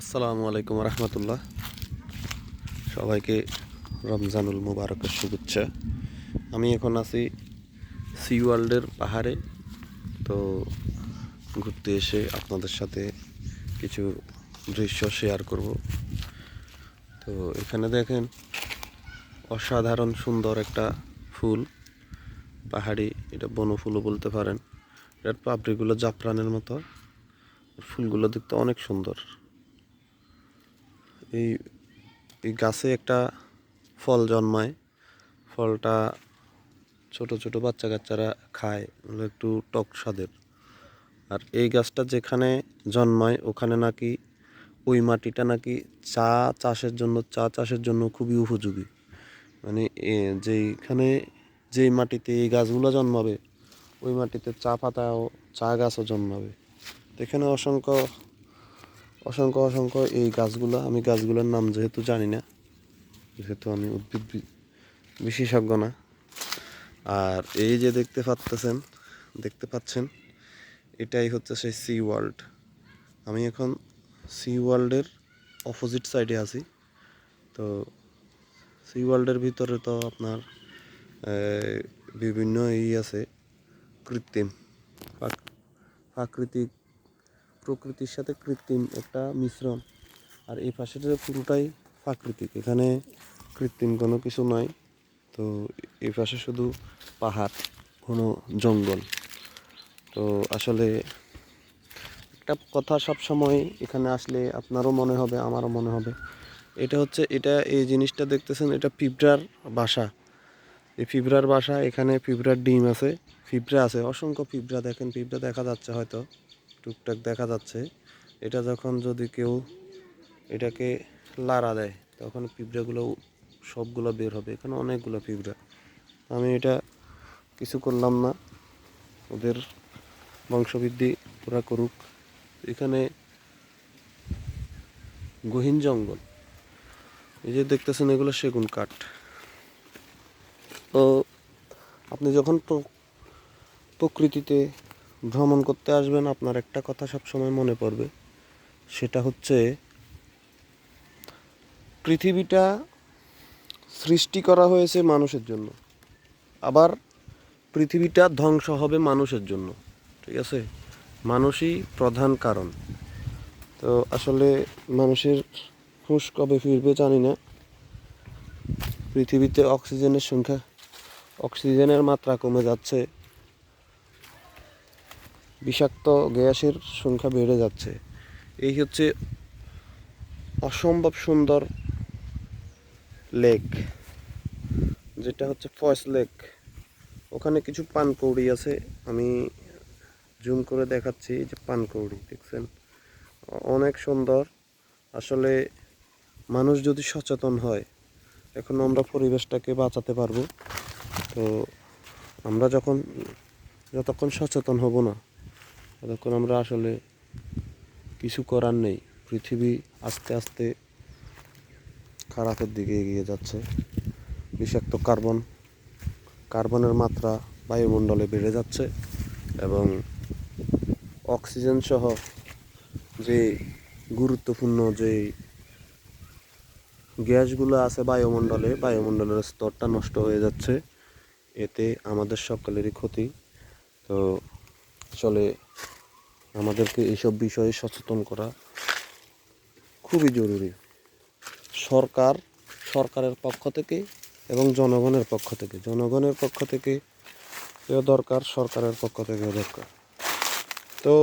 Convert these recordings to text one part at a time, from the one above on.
আসসালামু আলাইকুম রহমতুল্লাহ। সবাইকে রমজানুল মুবারকের শুভেচ্ছা। আমি এখন আছি সি ওয়ার্ল্ডের পাহাড়ে। তো ঘুরতে এসে আপনাদের সাথে কিছু দৃশ্য শেয়ার করব। তো এখানে দেখেন অসাধারণ সুন্দর একটা ফুল, পাহাড়ি, এটা বনফুলও বলতে পারেন। এর পাপড়িগুলো জাফরানের মতো, ফুলগুলো দেখতে অনেক সুন্দর। এই এই গাছে একটা ফল জন্মায়, ফলটা ছোট ছোট বাচ্চা কাচ্চারা খায়, একটু টক স্বাদের। আর এই গাছটা যেখানে জন্মায় ওখানে নাকি ওই মাটিটা নাকি চা চাষের জন্য খুবই উপযোগী। মানে যেইখানে যেই মাটিতে এই গাছগুলো জন্মাবে ওই মাটিতে চা পাতা ও চা গাছও জন্মাবে। তো এখানে অসংখ্য অসংখ্য অসংখ্য এই গাছগুলো, আমি গাছগুলোর নাম যেহেতু জানি না, যেহেতু আমি উদ্ভিদ বিশেষজ্ঞ না। আর এই যে দেখতে পাচ্ছেন এটাই হচ্ছে সেই সি ওয়ার্ল্ড। আমি এখন সি ওয়ার্ল্ডের অপোজিট সাইডে আছি। তো সি ওয়ার্ল্ডের ভিতরে তো আপনার বিভিন্ন আছে, কৃত্রিম, প্রাকৃতিক, প্রকৃতির সাথে কৃত্রিম একটা মিশ্রণ। আর এই পাশের পুরোটাই প্রাকৃতিক, এখানে কৃত্রিম কোনো কিছু নয়। তো এই পাশে শুধু পাহাড়, কোনো জঙ্গল। তো আসলে একটা কথা সব সময় এখানে আসলে আপনারও মনে হবে, আমারও মনে হবে, এই জিনিসটা দেখতেছেন, এটা পিঁপড়ার বাসা। এই পিঁপড়ার বাসা, এখানে পিঁপড়ার ডিম আছে, পিঁপড়া আছে, অসংখ্য পিঁপড়া। দেখেন পিঁপড়া দেখা যাচ্ছে, হয়তো টুকটাক দেখা যাচ্ছে। এটা যখন যদি কেউ এটাকে লাড়া দেয় তখন পিঁপড়াগুলো সবগুলো বের হবে। এখানে অনেকগুলো পিঁপড়া। আমি এটা কিছু করলাম না, ওদের বংশবৃদ্ধি ওরা করুক। এখানে গহীন জঙ্গল, এই যে দেখতেছেন এগুলো সেগুন কাঠ। তো আপনি যখন প্রকৃতিতে ভ্রমণ করতে আসবেন আপনার একটা কথা সবসময় মনে পড়বে, সেটা হচ্ছে পৃথিবীটা সৃষ্টি করা হয়েছে মানুষের জন্য, আবার পৃথিবীটা ধ্বংস হবে মানুষের জন্য। ঠিক আছে, মানুষই প্রধান কারণ। তো আসলে মানুষের হুঁশ কবে ফিরবে জানি না। পৃথিবীতে অক্সিজেনের মাত্রা কমে যাচ্ছে, বিষাক্ত গ্যাসের সংখ্যা বেড়ে যাচ্ছে। এই হচ্ছে অসম্ভব সুন্দর লেক, যেটা হচ্ছে ফয়েস লেক। ওখানে কিছু পানকৌড়ি আছে, আমি জুম করে দেখাচ্ছি। যে পানকৌড়ি দেখছেন, অনেক সুন্দর। আসলে মানুষ যদি সচেতন হয়, এখন আমরা পরিবেশটাকে বাঁচাতে পারবো। তো আমরা যতক্ষণ সচেতন হব না, ততক্ষণ আমরা আসলে কিছু করার নেই। পৃথিবী আস্তে আস্তে খারাপের দিকে এগিয়ে যাচ্ছে। বিষাক্ত কার্বনের মাত্রা বায়ুমণ্ডলে বেড়ে যাচ্ছে, এবং অক্সিজেন সহ যে গুরুত্বপূর্ণ যে গ্যাসগুলো আছে বায়ুমণ্ডলের স্তরটা নষ্ট হয়ে যাচ্ছে। এতে আমাদের সকলেরই ক্ষতি। তো আসলে আমাদেরকে এইসব বিষয়ে সচেতন করা খুবই জরুরি। সরকারের পক্ষ থেকে এবং জনগণের পক্ষ থেকে দরকার, সরকারের পক্ষ থেকেও দরকার। তো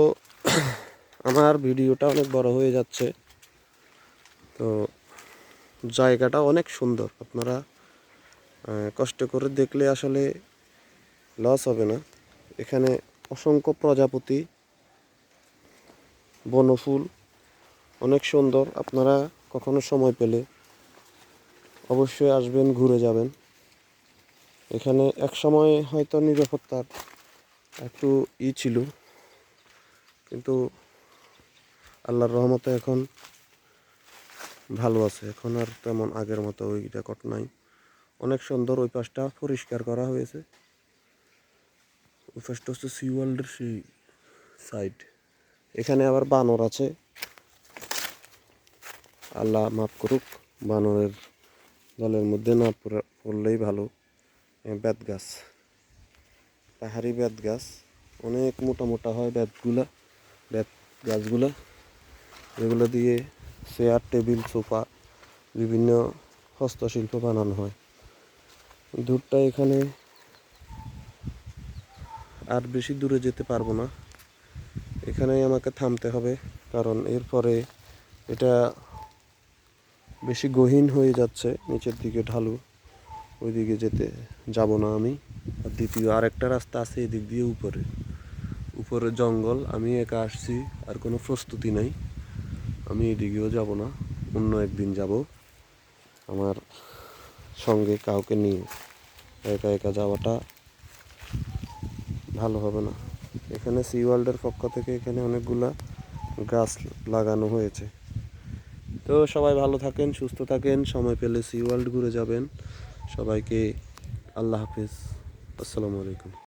আমার ভিডিওটা অনেক বড় হয়ে যাচ্ছে। তো জায়গাটা অনেক সুন্দর, আপনারা কষ্ট করে দেখলে আসলে লস হবে না। এখানে অসংখ্য প্রজাপতি, বনফুল, অনেক সুন্দর। আপনারা কখনো সময় পেলে অবশ্যই আসবেন, ঘুরে যাবেন। এখানে এক সময় হয়তো নিরাপত্তার একটু ছিল, কিন্তু আল্লাহর রহমতে এখন ভালো আছে। এখন আর তেমন আগের মতো ওই রেকর্ড নাই। অনেক সুন্দর, ওই পাশটা পরিষ্কার করা হয়েছে। ওই পাশটা হচ্ছে সি ওয়ার্ল্ডের সেই সাইড। এখানে আবার বানর আছে, আল্লাহ মাফ করুক, বানরের দলের মধ্যে না পড়লেই ভালো। বেত গাছ, পাহাড়ি বেত গাছ, অনেক মোটা মোটা হয় বেতগুলা, বেত গাছগুলা। এগুলো দিয়ে চেয়ার, টেবিল, সোফা, বিভিন্ন হস্তশিল্প বানানো হয়। দূরটা এখানে আর বেশি দূরে যেতে পারবো না, এখানেই আমাকে থামতে হবে, কারণ এরপরে এটা বেশি গহীন হয়ে যাচ্ছে, নিচের দিকে ঢালু, ওইদিকে যাব না আমি। আর দ্বিতীয় আরেকটা রাস্তা আছে এদিক দিয়ে উপরে, উপরে জঙ্গল, আমি একা আসছি, আর কোনো প্রস্তুতি নাই, আমি এদিকেও যাব না, অন্য একদিন যাব আমার সঙ্গে কাউকে নিয়ে। একা একা যাওয়াটা ভালো হবে না। এখানে সি ওয়ার্ল্ডের পক্ষ থেকে এখানে অনেকগুলা গাছ লাগানো হয়েছে। তো সবাই ভালো থাকেন, সুস্থ থাকেন, সময় পেলে সি ওয়ার্ল্ড ঘুরে যাবেন। সবাইকে আল্লাহ হাফিজ, আসসালামু আলাইকুম।